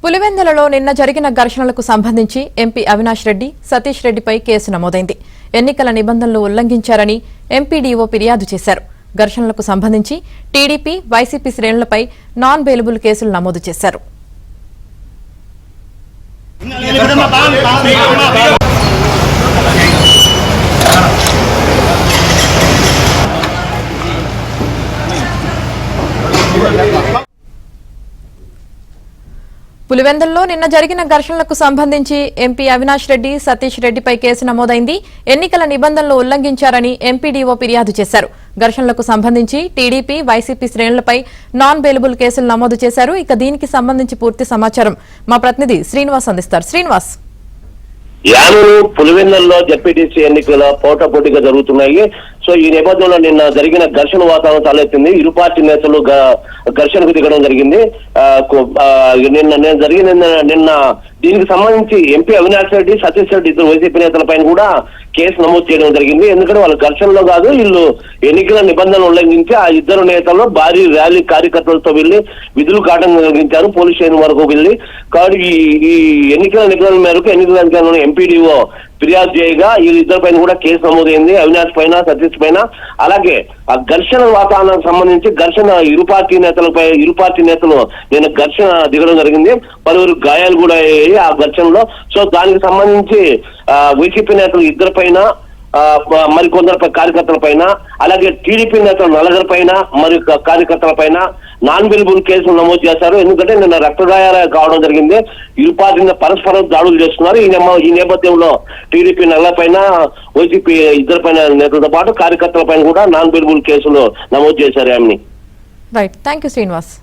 పులివెందులలో నిన్న జరిగిన ఘర్షణలకు సంబంధించి ఎంపీ అవినాష్ రెడ్డి, సతీష్ రెడ్డిపై కేసు నమోదైంది. ఎన్నికల నిబంధనలు ఉల్లంఘించారని ఎంపీడీఓ ఫిర్యాదు చేశారు. ఘర్షణలకు సంబంధించి టీడీపీ, వైసీపీ శ్రేణులపై నాన్ బెయిలబుల్ కేసులు నమోదు చేశారు. పులివెందులలో నిన్న జరిగిన ఘర్షణలకు సంబంధించి ఎంపీ అవినాష్ రెడ్డి, సతీష్ రెడ్డిపై కేసు నమోదైంది. ఎన్నికల నిబంధనలు ఉల్లంఘించారని ఎంపీడీఓ ఫిర్యాదు చేశారు. ఘర్షణలకు సంబంధించి టీడీపీ, వైసీపీ శ్రేణులపై నాన్ బెయిలబుల్ కేసులు నమోదు చేశారు. ఇక దీనికి సంబంధించి పూర్తి సమాచారం మా ప్రతినిధి శ్రీనివాస్ అందిస్తారు. శ్రీనివాస్, యానూరు పులివెందులలో జెడ్పీటీసీ ఎన్నికల పోటాపోటీగా జరుగుతున్నాయి. సో ఈ నేపథ్యంలో నిన్న జరిగిన ఘర్షణ వాతావరణం తలెత్తింది. ఇరు పార్టీ నేతలు ఘర్షణకు దిగడం జరిగింది. నిన్న దీనికి సంబంధించి ఎంపీ అవినాష్ రెడ్డి, సతీష్ రెడ్డి ఇద్దరు వైసీపీ నేతలపైన కూడా కేసు నమోదు చేయడం జరిగింది. ఎందుకంటే వాళ్ళు ఘర్షణలో కాదు, వీళ్ళు ఎన్నికల నిబంధనలు ఉల్లంఘించి ఆ ఇద్దరు నేతలు భారీ ర్యాలీ కార్యకర్తలతో వెళ్లి విధులు కాటం కలిగించారు. పోలీస్ స్టేషన్ వరకు వెళ్లి కాబట్టి ఈ ఎన్నికల నిబంధనల మేరకు ఎన్నికల అధికారులను ఎంపీడీఓ ఫిర్యాదు చేయగా వీళ్ళిద్దరి పైన కూడా కేసు నమోదైంది. అవినాష్ పైన, సతీష్ పైన. అలాగే ఆ ఘర్షణ వాతావరణానికి సంబంధించి ఇరు పార్టీ నేతలు నేను ఘర్షణ దిగడం జరిగింది. పలువురు గాయాలు కూడా అయ్యాయి ఆ ఘర్షణలో. సో దానికి సంబంధించి వైసీపీ నేతలు ఇద్దరి పైన, మరికొందరు కార్యకర్తల పైన, అలాగే టీడీపీ నేతలు నలుగురి పైన, మరి కార్యకర్తల పైన నాన్ బెయిలబుల్ కేసులు నమోదు చేశారు. ఎందుకంటే నిన్న రక్తగాయాలు కావడం జరిగింది. ఇరు పార్టీలు పరస్పరం దాడులు చేస్తున్నారు. ఈ నేపథ్యంలో టీడీపీ నలుగురి పైన, వైసీపీ ఇద్దరి పైన నేతలతో పాటు కార్యకర్తల పైన కూడా నాన్ బెయిలబుల్ కేసులు నమోదు చేశారు. ఆమెని రైట్, థ్యాంక్ యూ శ్రీనివాస్.